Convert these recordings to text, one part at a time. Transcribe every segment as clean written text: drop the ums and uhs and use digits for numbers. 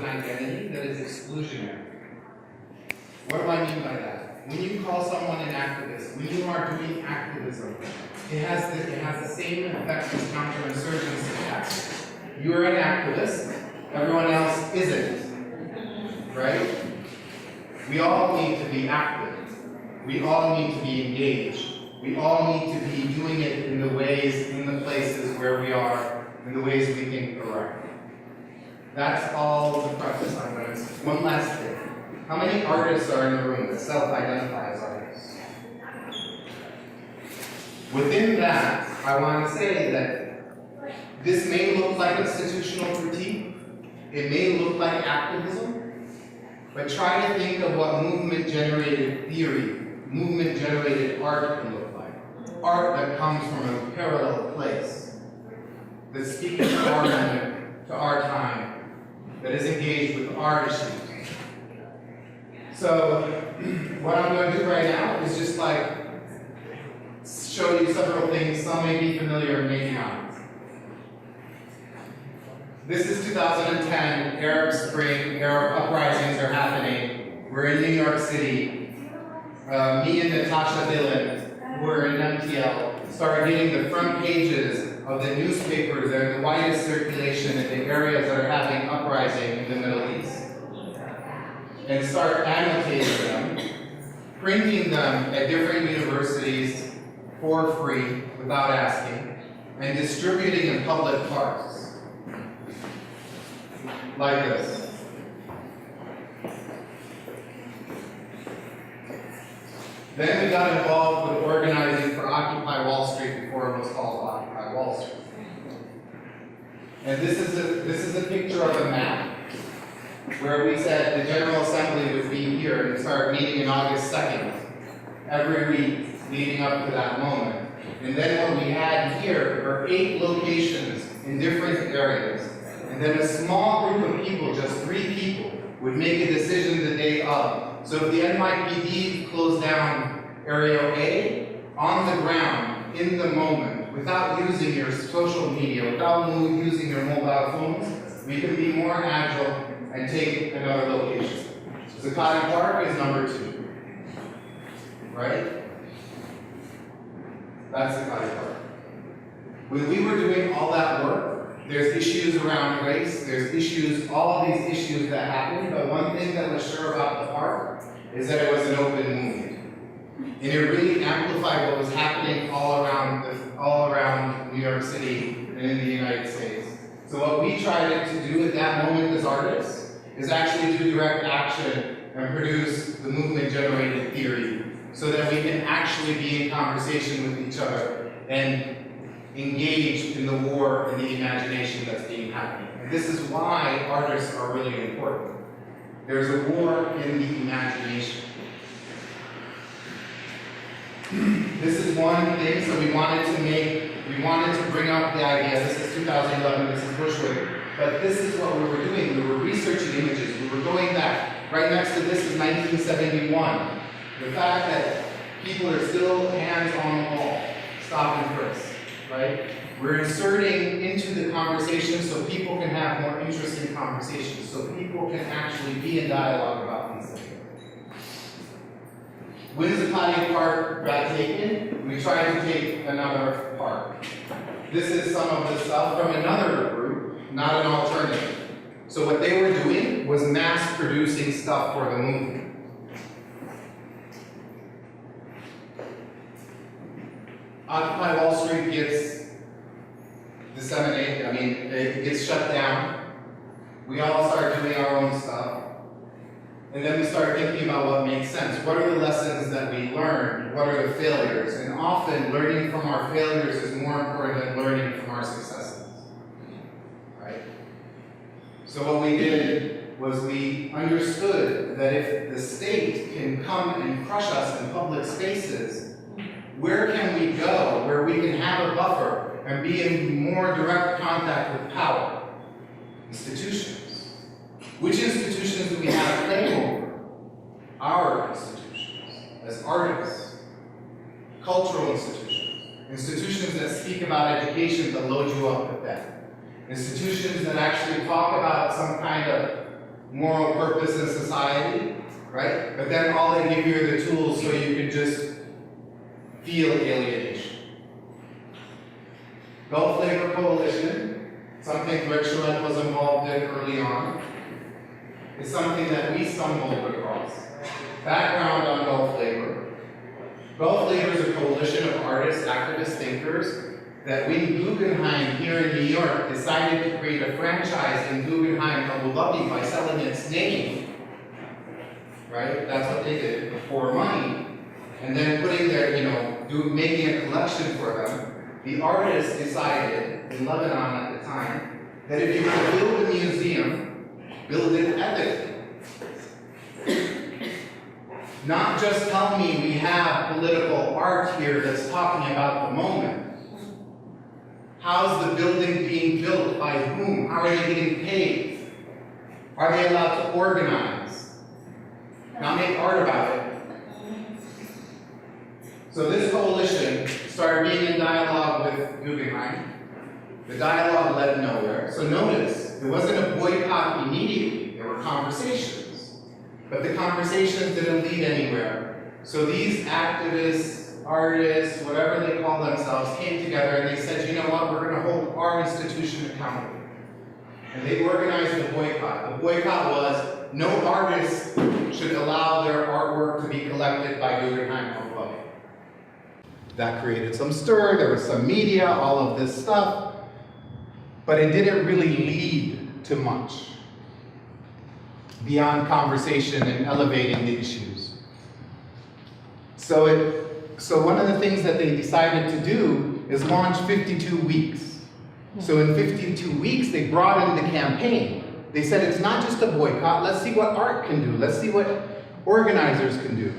an identity that is exclusionary. What do I mean by that? When you call someone an activist, when you are doing activism, it has the same effect as counterinsurgency tactics. You are an activist, everyone else isn't, right? We all need to be active. We all need to be engaged. We all need to be doing it in the ways, in the places where we are, in the ways we think are right. That's all the preface I'm going to say. One last thing. How many artists are in the room that self-identify as artists? Within that, I want to say that this may look like institutional critique. It may look like activism. But try to think of what movement-generated theory, movement-generated art can look like. Art that comes from a parallel place, that speaks to our moment, to our time, that is engaged with our issues. So, what I'm going to do right now is just like show you several things. Some may be familiar, maybe not. This is 2010, Arab Spring, Arab uprisings are happening. We're in New York City. Me and Natasha Dillon, who are in MTL, started getting the front pages of the newspapers that are in the widest circulation in the areas that are having uprising in the Middle East. And start annotating them, printing them at different universities for free, without asking, and distributing in public parks. Like this. Then we got involved with organizing for Occupy Wall Street before it was called Occupy Wall Street. And this is a picture of a map where we said the General Assembly would be here and start meeting on August 2nd every week leading up to that moment. And then what we had here were 8 locations in different areas. And then a small group of people, just 3 people, would make a decision the day of. So if the NYPD closed down Area A, on the ground, in the moment, without using your social media, without using your mobile phones, we can be more agile and take another location. Zuccotti Park is number 2. Right? That's Zuccotti Park. When we were doing all that work, there's issues around race, there's issues, all of these issues that happened, but one thing that was sure about the park is that it was an open movement. And it really amplified what was happening all around New York City and in the United States. So what we tried to do at that moment as artists is actually do direct action and produce the movement-generated theory so that we can actually be in conversation with each other and engage in the war in the imagination that's being happening. And this is why artists are really important. There's a war in the imagination. This is one thing, so we wanted to bring up the idea. This is 2011, this is Bushwick, but this is what we were doing. We were researching images, we were going back. Right next to this is 1971. The fact that people are still hands on the wall, stop and frisk, right? We're inserting into the conversation so people can have more interesting conversations, so people can actually be in dialogue about these things. When Zuccotti Park got taken, we tried to take another park. This is some of the stuff from another group, not an alternative. So what they were doing was mass producing stuff for the movement. Occupy Wall Street gets disseminated, it gets shut down. We all start doing our own stuff. And then we start thinking about what makes sense. What are the lessons that we learned? What are the failures? And often, learning from our failures is more important than learning from our successes. Right? So what we did was we understood that if the state can come and crush us in public spaces, where can we go where we can have a buffer and be in more direct contact with power? Institutions. Which institutions do we have claim over? Our institutions, as artists. Cultural institutions. Institutions that speak about education but load you up with debt. Institutions that actually talk about some kind of moral purpose in society, right? But then all they give you are the tools so you can just feel alienation. Gulf Labor Coalition, something Greg Charlotte was involved in early on, is something that we stumbled across. Background on Gulf Labor. Gulf Labor is a coalition of artists, activists, thinkers that when Guggenheim here in New York decided to create a franchise in Guggenheim, Abu Dhabi by selling its name, right? That's what they did for money. And then putting their, making a collection for them. The artists decided, in Lebanon at the time, that if you were to build a museum, build it ethically. Not just tell me we have political art here that's talking about the moment. How's the building being built? By whom? How are they getting paid? Are they allowed to organize? Not make art about it. So this coalition started being in dialogue with Guggenheim. The dialogue led nowhere. So notice, it wasn't a boycott immediately. There were conversations. But the conversations didn't lead anywhere. So these activists, artists, whatever they call themselves, came together and they said, you know what, we're going to hold our institution accountable. And they organized the boycott. The boycott was, no artist should allow their artwork to be collected by Guggenheim Abu Dhabi. That created some stir, there was some media, all of this stuff, but it didn't really lead to much beyond conversation and elevating the issues. So one of the things that they decided to do is launch 52 weeks. So in 52 weeks, they brought in the campaign. They said it's not just a boycott, let's see what art can do, let's see what organizers can do.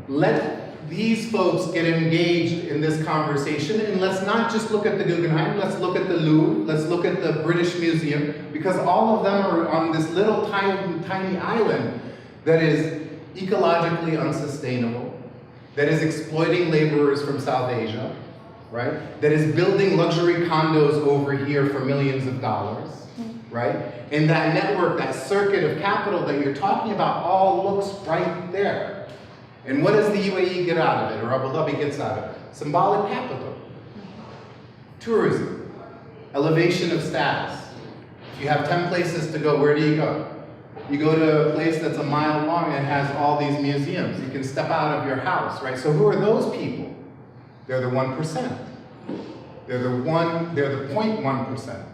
Let these folks get engaged in this conversation, and let's not just look at the Guggenheim, let's look at the Louvre, let's look at the British Museum, because all of them are on this little tiny island that is ecologically unsustainable, that is exploiting laborers from South Asia, right? That is building luxury condos over here for millions of dollars, right? And that network, that circuit of capital that you're talking about all looks right there. And what does the UAE get out of it, or Abu Dhabi gets out of it? Symbolic capital. Tourism. Elevation of status. If you have 10 places to go, where do you go? You go to a place that's a mile long and has all these museums. You can step out of your house, right? So who are those people? They're the 1%. They're the 0.1%.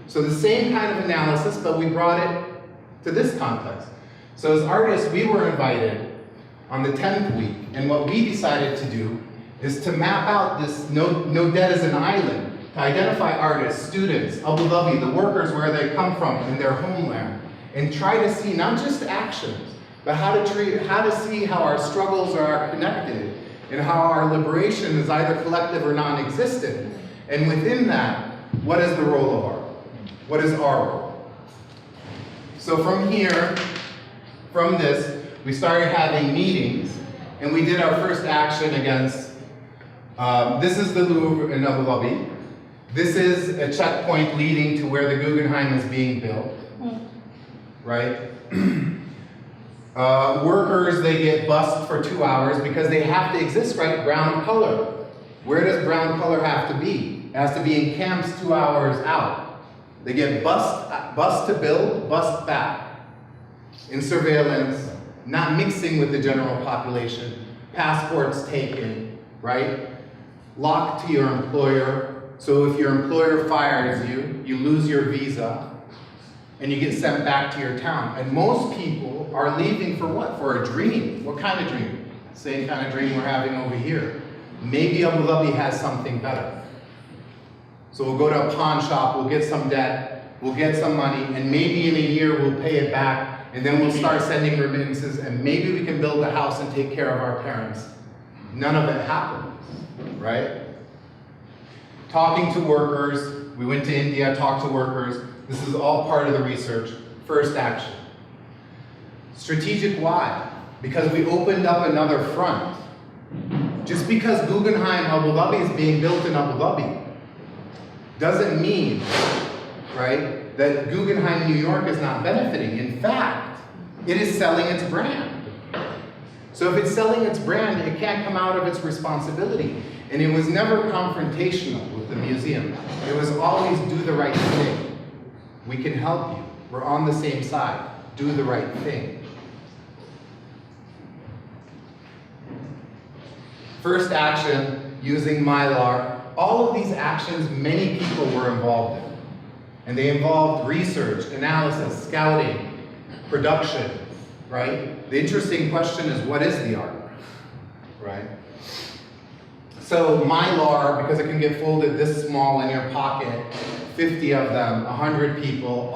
So the same kind of analysis, but we brought it to this context. So as artists, we were invited on the 10th week, and what we decided to do is to map out this no debt is an island, to identify artists, students, Abu Dhabi, the workers where they come from in their homeland, and try to see not just actions, but how to see how our struggles are connected, and how our liberation is either collective or non-existent. And within that, what is the role of art? What is our role? So from here, from this, we started having meetings, and we did our first action against, this is the Louvre in Abu Dhabi. This is a checkpoint leading to where the Guggenheim is being built, right? Workers, they get bussed for 2 hours because they have to exist, right? Brown color. Where does brown color have to be? It has to be in camps 2 hours out. They get bussed to build, bussed back. In surveillance, not mixing with the general population, passports taken, right? Locked to your employer. So if your employer fires you, you lose your visa, and you get sent back to your town. And most people are leaving for what? For a dream. What kind of dream? Same kind of dream we're having over here. Maybe Abu Dhabi has something better. So we'll go to a pawn shop, we'll get some debt, we'll get some money, and maybe in a year we'll pay it back, and then we'll start sending remittances, and maybe we can build a house and take care of our parents. None of it happens, right? Talking to workers, we went to India, talked to workers. This is all part of the research. First action. Strategic why? Because we opened up another front. Just because Guggenheim Abu Dhabi is being built in Abu Dhabi doesn't mean, right, that Guggenheim, New York is not benefiting. In fact, it is selling its brand. So if it's selling its brand, it can't come out of its responsibility. And it was never confrontational with the museum. It was always do the right thing. We can help you. We're on the same side. Do the right thing. First action, using Mylar. All of these actions, many people were involved in. And they involved research, analysis, scouting, production, right? The interesting question is, what is the art, right? So Mylar, because it can get folded this small in your pocket, 50 of them, 100 people,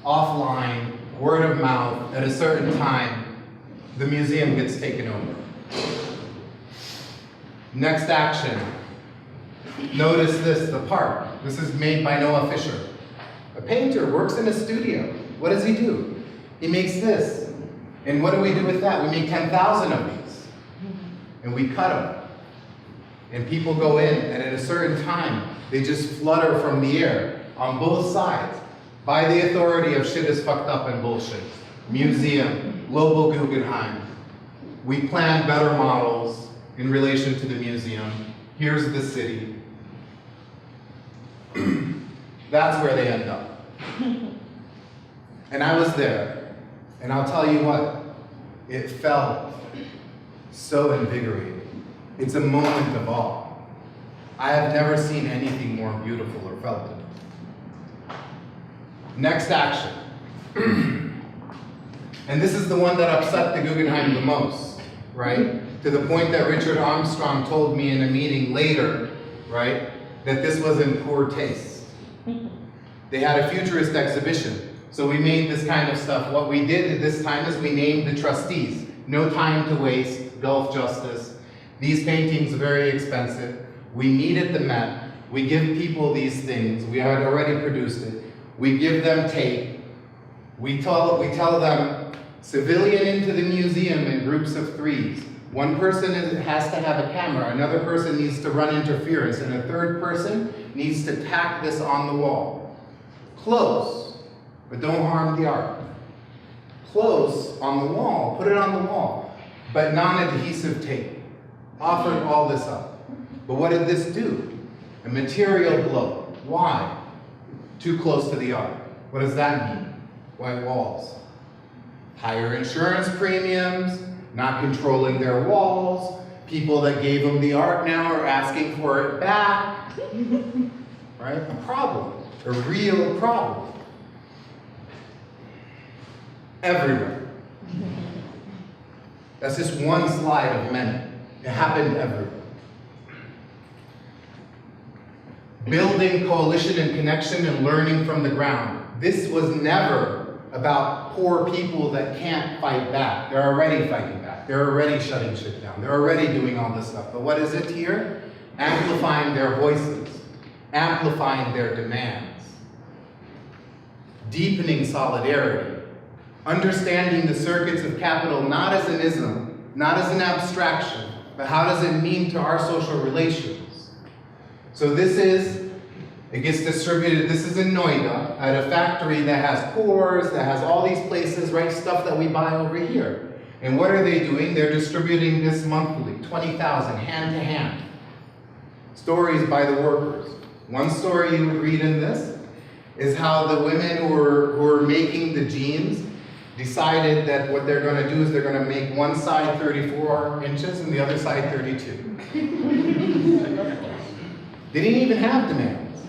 offline, word of mouth, at a certain time, the museum gets taken over. Next action. Notice this, the park. This is made by Noah Fisher. A painter works in a studio. What does he do? He makes this. And what do we do with that? We make 10,000 of these. And we cut them. And people go in, and at a certain time, they just flutter from the air on both sides by the authority of shit is fucked up and bullshit. Museum, global Guggenheim. We plan better models in relation to the museum. Here's the city. That's where they end up. And I was there, and I'll tell you what, it felt so invigorating. It's a moment of awe. I have never seen anything more beautiful or felt it. Next action. And this is the one that upset the Guggenheim the most, right? To the point that Richard Armstrong told me in a meeting later, right, that this was in poor taste. They had a futurist exhibition, so we made this kind of stuff. What we did at this time is we named the trustees. No time to waste, Gulf Justice. These paintings are very expensive. We meet at the Met. We give people these things. We had already produced it. We give them tape. We tell them, civilian into the museum in groups of threes. One person has to have a camera, another person needs to run interference, and a third person needs to tack this on the wall. Close, but don't harm the art. Close on the wall, put it on the wall, but non-adhesive tape. Offered all this up. But what did this do? A material blow. Why? Too close to the art. What does that mean? White walls. Higher insurance premiums, not controlling their walls. People that gave them the art now are asking for it back. Right? A problem. A real problem. Everywhere. That's just one slide of many. It happened everywhere. Building coalition and connection and learning from the ground. This was never about poor people that can't fight back. They're already fighting back. They're already shutting shit down. They're already doing all this stuff. But what is it here? Amplifying their voices. Amplifying their demands. Deepening solidarity. Understanding the circuits of capital not as an ism, not as an abstraction, but how does it mean to our social relations? So it gets distributed, this is in Noida, at a factory that has cores, that has all these places, right, stuff that we buy over here. And what are they doing? They're distributing this monthly, 20,000, hand to hand. Stories by the workers. One story you would read in this is how the women who were making the jeans decided that what they're going to do is they're going to make one side 34 inches and the other side 32. They didn't even have demands.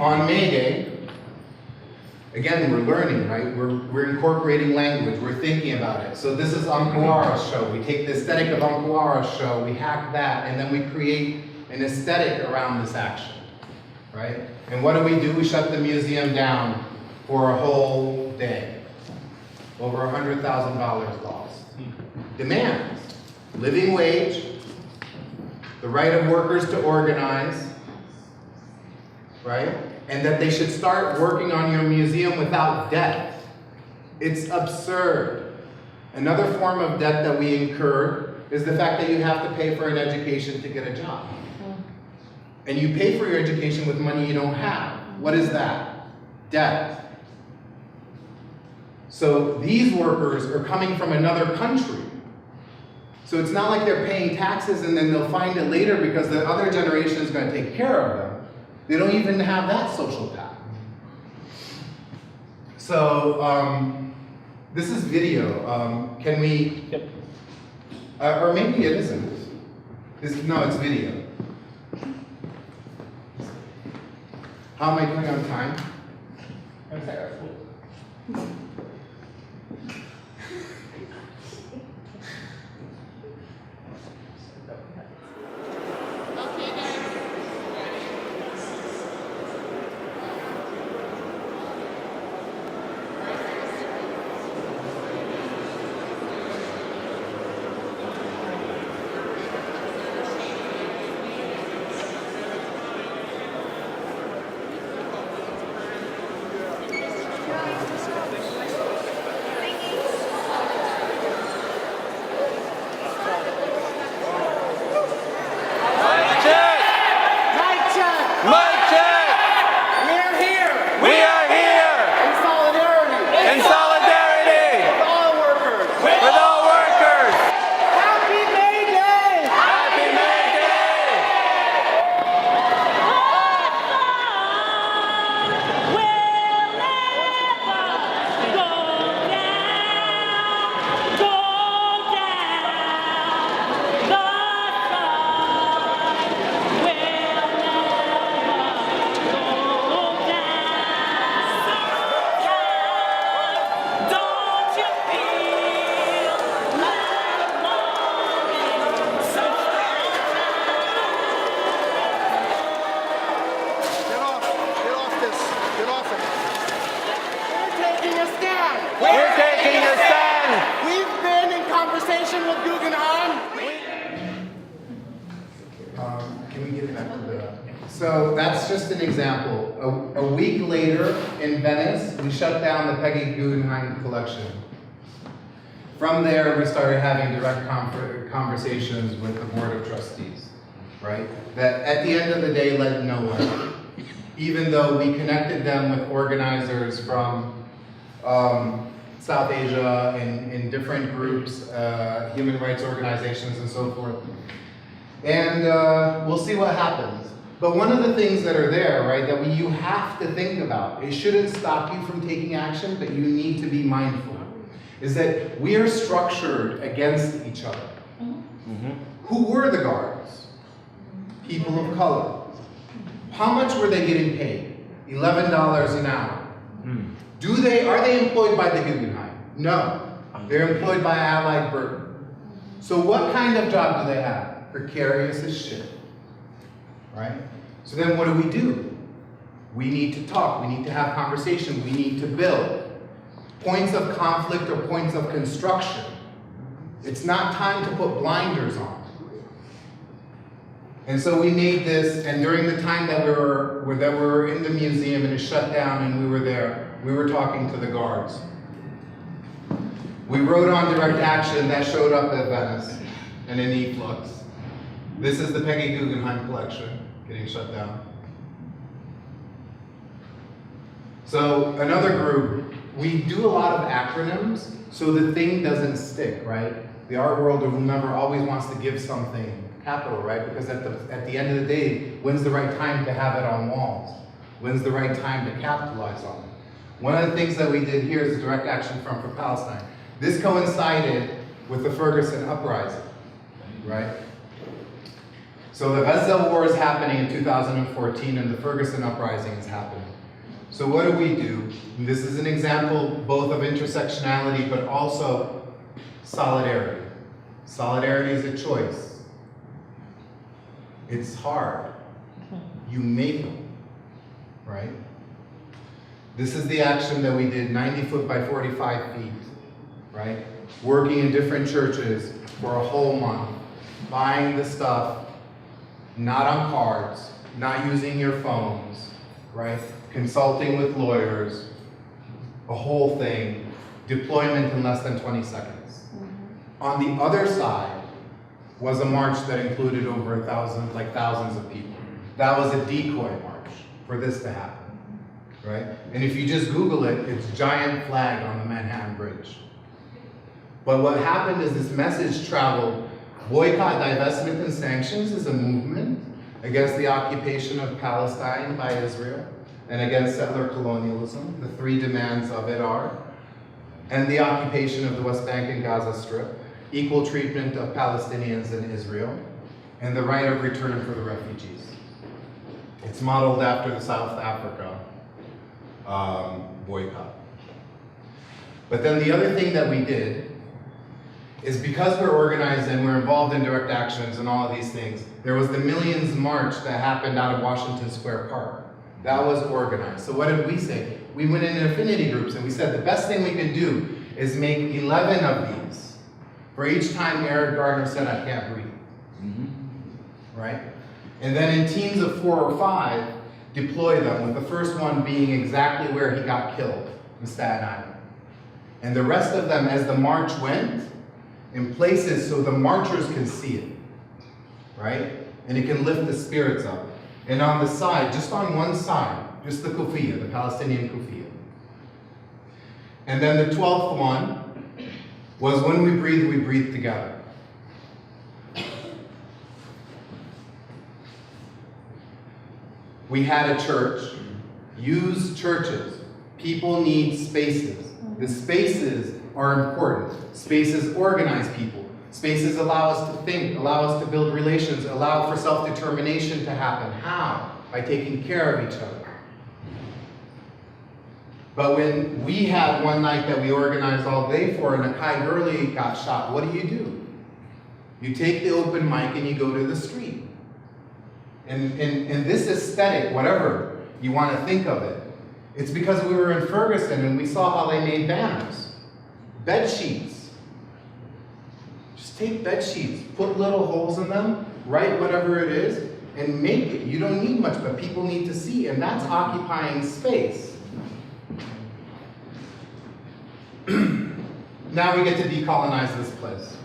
On May Day, again, we're learning, right? We're incorporating language, we're thinking about it. So this is Ankuara's show. We take the aesthetic of Ankuara's show, we hack that, and then we create an aesthetic around this action, right? And what do? We shut the museum down for a whole day. Over $100,000 lost. Demands, living wage, the right of workers to organize, right? And that they should start working on your museum without debt. It's absurd. Another form of debt that we incur is the fact that you have to pay for an education to get a job. And you pay for your education with money you don't have. What is that? Debt. So these workers are coming from another country. So it's not like they're paying taxes and then they'll find it later because the other generation is going to take care of them. They don't even have that social path. So this is video. Can we, Yep. Or maybe it isn't. No, it's video. How am I doing on time? We're taking a stand. We've been in conversation with Guggenheim. Can we get back to the... So that's just an example. A week later in Venice, we shut down the Peggy Guggenheim collection. From there, we started having direct conversations with the board of trustees, right? That at the end of the day led nowhere. Even though we connected them with organizers from South Asia in different groups, human rights organizations and so forth. And we'll see what happens. But one of the things that are there, right, that you have to think about, it shouldn't stop you from taking action, but you need to be mindful, is that we are structured against each other. Who were the guards? People of color. How much were they getting paid? $11 an hour. Are they employed by the Guggenheim? No. They're employed by Allied Burton. So what kind of job do they have? Precarious as shit. Right? So then what do? We need to talk, we need to have conversation, we need to build. Points of conflict or points of construction. It's not time to put blinders on. And so we made this, and during the time that we were in the museum and it shut down and we were there, we were talking to the guards. We wrote on direct action that showed up at Venice and in eFlux. This is the Peggy Guggenheim collection getting shut down. So another group, we do a lot of acronyms so the thing doesn't stick, right? The art world or whomever always wants to give something capital, right? Because at the end of the day, when's the right time to have it on walls? When's the right time to capitalize on it? One of the things that we did here is a direct action front for Palestine. This coincided with the Ferguson uprising, right? So the Gaza war is happening in 2014 and the Ferguson uprising is happening. So what do? And this is an example both of intersectionality but also solidarity. Solidarity is a choice. It's hard. You make them, right? This is the action that we did, 90 foot by 45 feet, right? Working in different churches for a whole month, buying the stuff, not on cards, not using your phones, right? Consulting with lawyers, a whole thing, deployment in less than 20 seconds. On the other side was a march that included over thousands of people. That was a decoy march for this to happen, right? And if you just Google it, it's giant flag on the Manhattan Bridge. But what happened is this message traveled. Boycott, divestment, and sanctions is a movement against the occupation of Palestine by Israel and against settler colonialism. The three demands of it are, and the occupation of the West Bank and Gaza Strip, equal treatment of Palestinians in Israel, and the right of return for the refugees. It's modeled after the South Africa boycott. But then the other thing that we did is because we're organized and we're involved in direct actions and all of these things, there was the Millions March that happened out of Washington Square Park. That was organized. So what did we say? We went in affinity groups and we said the best thing we can do is make 11 of these for each time Eric Gardner said, I can't breathe. Right? And then in teams of 4 or 5, deploy them, with the first one being exactly where he got killed, in Staten Island. And the rest of them, as the march went, in places so the marchers can see it, right? And it can lift the spirits up. And on the side, just on one side, just the kufiya, the Palestinian kufiya. And then the 12th one was when we breathe together. We had a church. Use churches. People need spaces. The spaces are important. Spaces organize people. Spaces allow us to think, allow us to build relations, allow for self-determination to happen. How? By taking care of each other. But when we had one night that we organized all day for and Akai Gurley got shot, what do? You take the open mic and you go to the street. And this aesthetic, whatever you want to think of it, it's because we were in Ferguson and we saw how they made banners. Bed sheets. Just take bed sheets, put little holes in them, write whatever it is, and make it. You don't need much, but people need to see, and that's occupying space. Now we get to decolonize this place.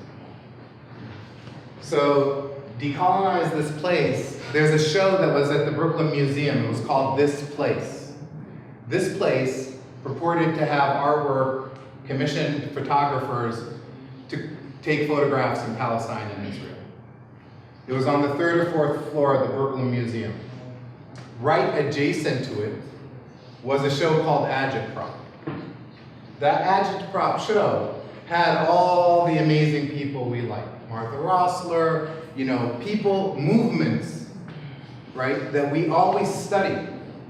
So, decolonize this place. There's a show that was at the Brooklyn Museum. It was called This Place. This place purported to have artwork, commissioned photographers to take photographs in Palestine and Israel. It was on the 3rd or 4th floor of the Brooklyn Museum. Right adjacent to it was a show called Agitprop. That Agitprop show had all the amazing people we like. Martha Rossler, people, movements, right, that we always study.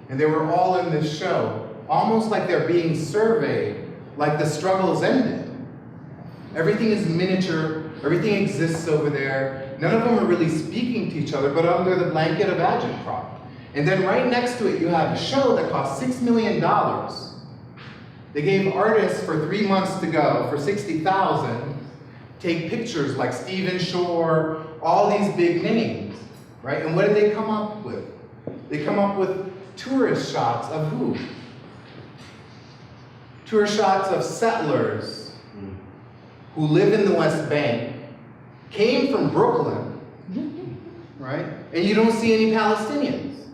And they were all in this show, almost like they're being surveyed, like the struggle's ended. Everything is miniature, everything exists over there. None of them are really speaking to each other, but under the blanket of Agitprop. And then right next to it, you have a show that cost $6 million. They gave artists for 3 months to go, for $60,000, take pictures like Stephen Shore, all these big names, right? And what did they come up with? They come up with tourist shots of who? Tourist shots of settlers who live in the West Bank, came from Brooklyn, right? And you don't see any Palestinians.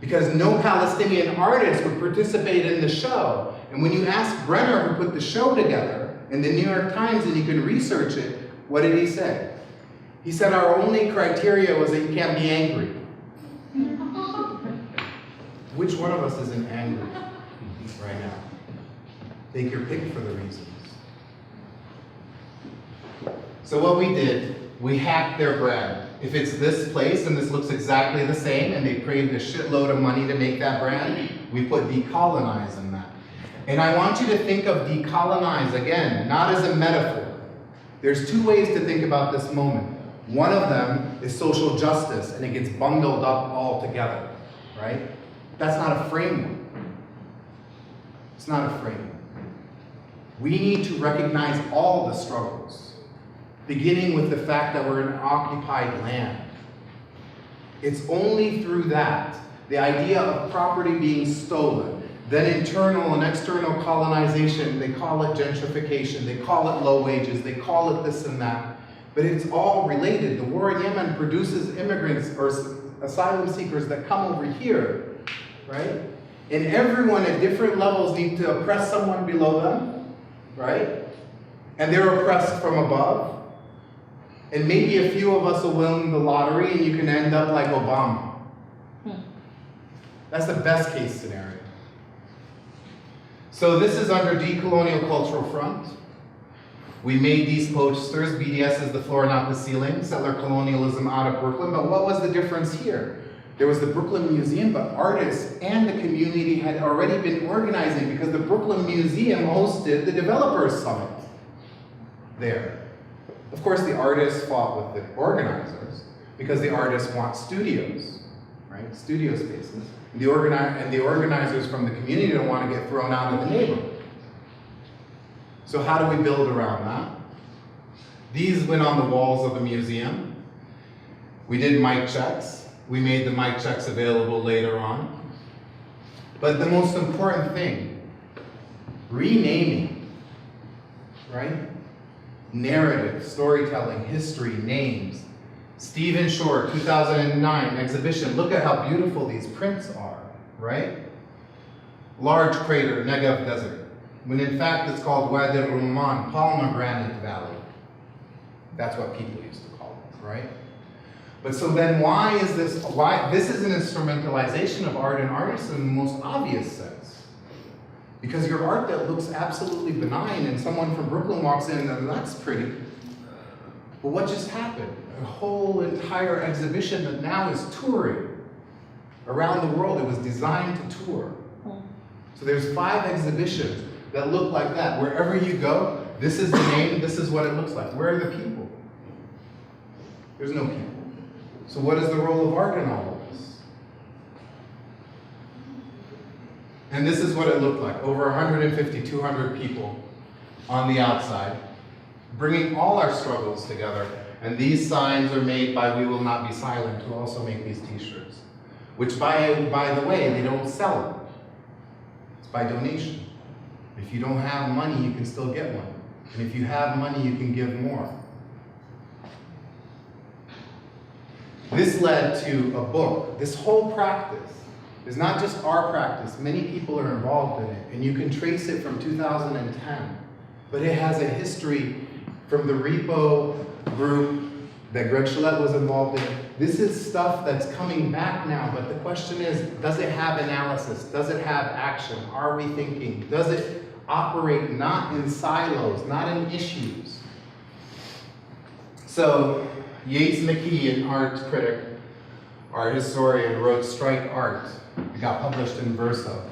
Because no Palestinian artist would participate in the show. And when you ask Brenner, who put the show together, in the New York Times, and you can research it, what did he say? He said our only criteria was that you can't be angry. Which one of us isn't angry right now? Take your pick for the reasons. So what we did, we hacked their brand. If it's this place and this looks exactly the same and they paid a shitload of money to make that brand, we put decolonize in that. And I want you to think of decolonize, again, not as a metaphor. There's 2 ways to think about this moment. One of them is social justice, and it gets bundled up all together, right? That's not a framework. It's not a framework. We need to recognize all the struggles, beginning with the fact that we're in occupied land. It's only through that, the idea of property being stolen, then internal and external colonization, they call it gentrification, they call it low wages, they call it this and that. But it's all related. The war in Yemen produces immigrants or asylum seekers that come over here, right? And everyone at different levels need to oppress someone below them, right? And they're oppressed from above. And maybe a few of us will win the lottery and you can end up like Obama. That's the best case scenario. So this is under Decolonial Cultural Front. We made these posters. BDS is the floor, not the ceiling. Settler colonialism out of Brooklyn. But what was the difference here? There was the Brooklyn Museum, but artists and the community had already been organizing because the Brooklyn Museum hosted the Developers Summit there. Of course, the artists fought with the organizers because the artists want studios, right? Studio spaces. And the organizers from the community don't want to get thrown out of the neighborhood. So how do we build around that? These went on the walls of the museum. We did mic checks. We made the mic checks available later on. But the most important thing, renaming, right? Narrative, storytelling, history, names. Stephen Shore, 2009 exhibition. Look at how beautiful these prints are, right? Large crater, Negev Desert. When in fact it's called Wadi al-Rumman, Pomegranate Valley. That's what people used to call it, right? But so then why is this, this is an instrumentalization of art and artists in the most obvious sense. Because your art that looks absolutely benign and someone from Brooklyn walks in and that's pretty. But what just happened? A whole entire exhibition that now is touring around the world. It was designed to tour. So there's 5 exhibitions that look like that. Wherever you go, this is the name, this is what it looks like. Where are the people? There's no people. So what is the role of art in all of this? And this is what it looked like. Over 150, 200 people on the outside, bringing all our struggles together. And these signs are made by We Will Not Be Silent, who also make these t-shirts. Which, by the way, they don't sell them. It's by donation. If you don't have money, you can still get one. And if you have money, you can give more. This led to a book. This whole practice is not just our practice. Many people are involved in it, and you can trace it from 2010. But it has a history from the Repo group that Greg Shillette was involved in. This is stuff that's coming back now, but the question is, does it have analysis? Does it have action? Are we thinking? Does it operate not in silos, not in issues? So, Yates McKee, an art critic, art historian, wrote Strike Art. It got published in Verso.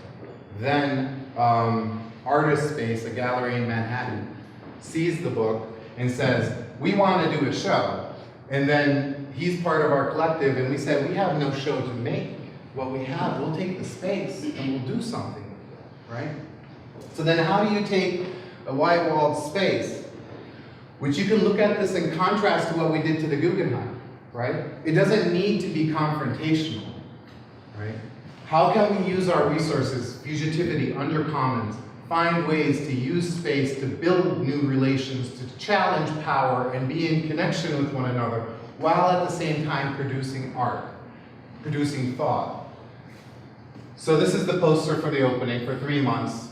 Then Artist Space, a gallery in Manhattan, sees the book and says, we want to do a show. And then he's part of our collective, and we said, we have no show to make. What we have, we'll take the space and we'll do something with it, right? So then how do you take a white-walled space, which you can look at this in contrast to what we did to the Guggenheim, right? It doesn't need to be confrontational, right? How can we use our resources, fugitivity, undercommons, find ways to use space to build new relations, to challenge power and be in connection with one another, while at the same time producing art, producing thought. So this is the poster for the opening for 3 months.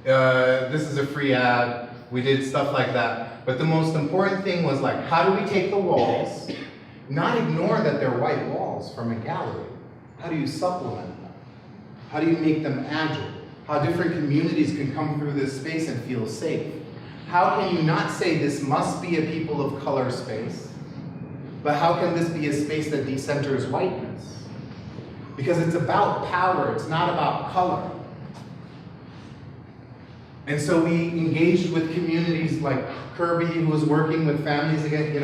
This is a free ad. We did stuff like that. But the most important thing was like, how do we take the walls, not ignore that they're white walls from a gallery? How do you supplement them? How do you make them agile? How different communities can come through this space and feel safe? How can you not say this must be a people of color space, but how can this be a space that decenters whiteness? Because it's about power, it's not about color. And so we engaged with communities like Kirby, who was working with families against,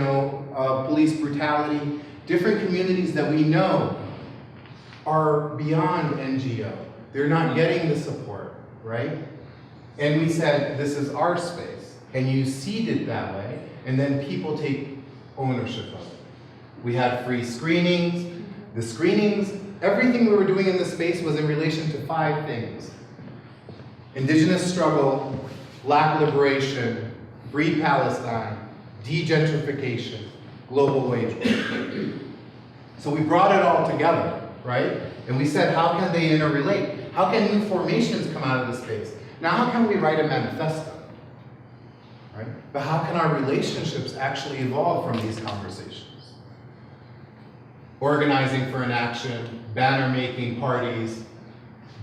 police brutality, different communities that we know are beyond NGO. They're not getting the support, right? And we said, this is our space. And you seed it that way, and then people take ownership of it. We had free screenings. The screenings, everything we were doing in the space was in relation to 5 things. Indigenous struggle, Black liberation, Free Palestine, degentrification, global wage war. So we brought it all together, right? And we said, how can they interrelate? How can new formations come out of this space? Now, how can we write a manifesto, right? But how can our relationships actually evolve from these conversations? Organizing for an action, banner-making parties,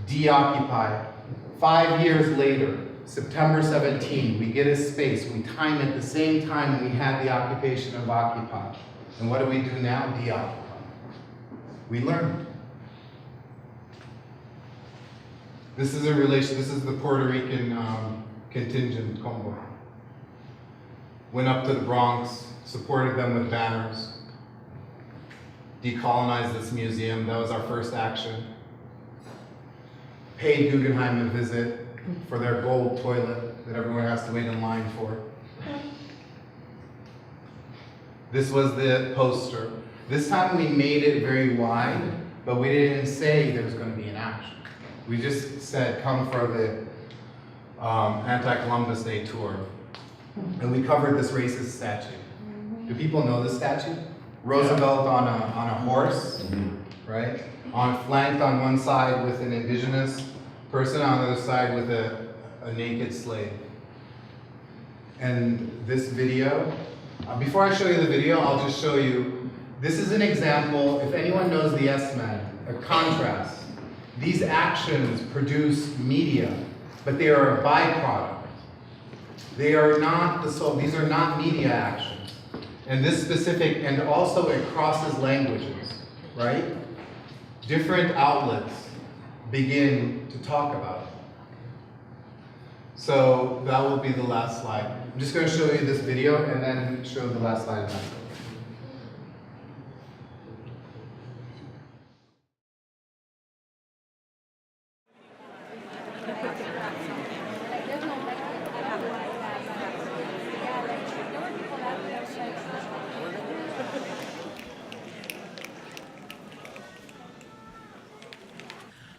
deoccupy. 5 years later, September 17, we get a space, we time it the same time we had the occupation of Occupy. And what do we do now? Deoccupy. We learned. This is the Puerto Rican contingent, Congo. Went up to the Bronx, supported them with banners, decolonized this museum. That was our first action. Paid Guggenheim a visit for their gold toilet that everyone has to wait in line for. This was the poster. This time we made it very wide, but we didn't say there was going to be an action. We just said, come for the anti-Columbus Day tour. And we covered this racist statue. Do people know this statue? Roosevelt on a horse, right? Flanked on one side with an indigenous person, on the other side with a naked slave. And this video, before I show you the video, I'll just show you, this is an example, if anyone knows the S-Man, a contrast. These actions produce media, but they are a byproduct. They are not these are not media actions. And this specific, and also it crosses languages, right? Different outlets begin to talk about it. So that will be the last slide. I'm just going to show you this video and then show the last slide of that.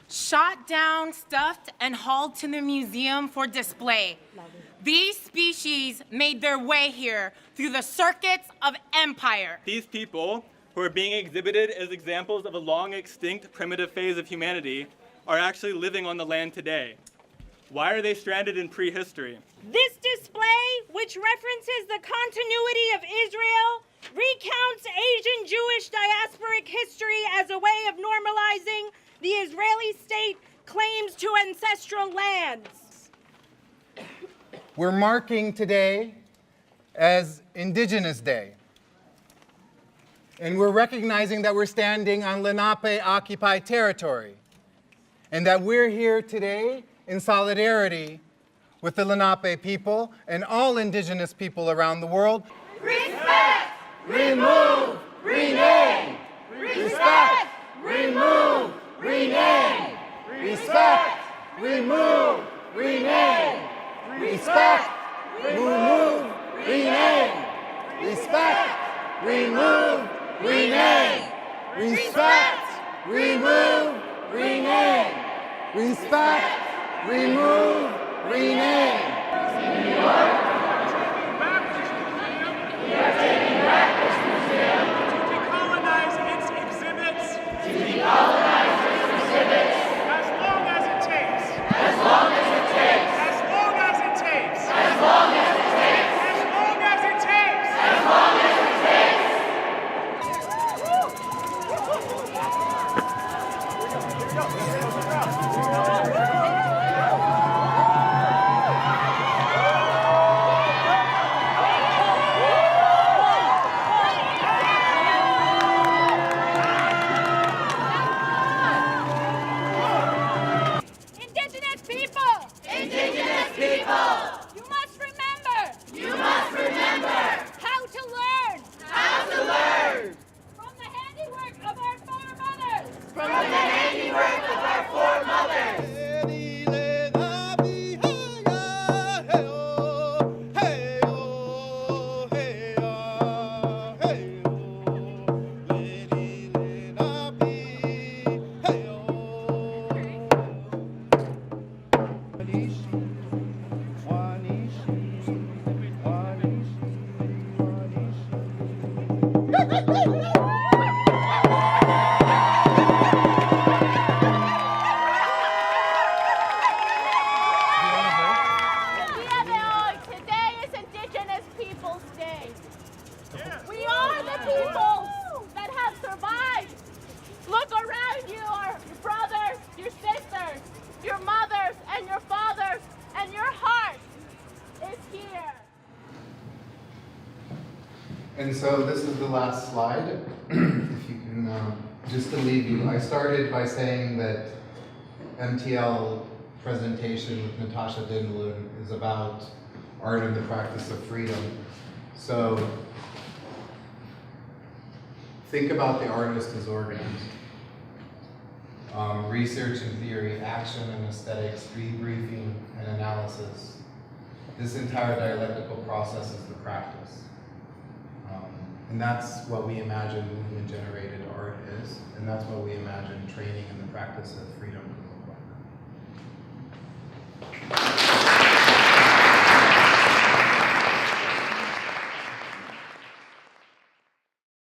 Shot down, stuffed, and hauled to the museum for display. These species made their way here through the circuits of empire. These people, who are being exhibited as examples of a long extinct primitive phase of humanity, are actually living on the land today. Why are they stranded in prehistory? This display, which references the continuity of Israel, recounts Asian Jewish diasporic history as a way of normalizing the Israeli state claims to ancestral lands. We're marking today as Indigenous Day. And we're recognizing that we're standing on Lenape-occupied territory. And that we're here today in solidarity with the Lenape people and all indigenous people around the world. Respect! Remove! Rename! Respect! Remove! Rename! Respect! Remove! Rename! Respect! Remove! Rename! Respect! Remove! Rename! Respect! Remove! Rename! Respect! Remove! Rename! New York. We are taking back this museum. To decolonize its exhibits. To decolonize its exhibits. As long as it takes. As long as it takes. As long as it takes. As long as it takes. As long as it takes. As long as it takes. Today is Indigenous Peoples' Day. We are the peoples that have survived. Look around you, our brothers, your sisters, your mothers, and your fathers, and your heart is here. And so this is the last slide. If you can, just to leave you, I started by saying that MTL presentation with Natasha Dindelun is about art and the practice of freedom. So think about the artist as organs. Research and theory, action and aesthetics, debriefing and analysis. This entire dialectical process is the practice. And that's what we imagine movement-generated art is, and that's what we imagine training in the practice of freedom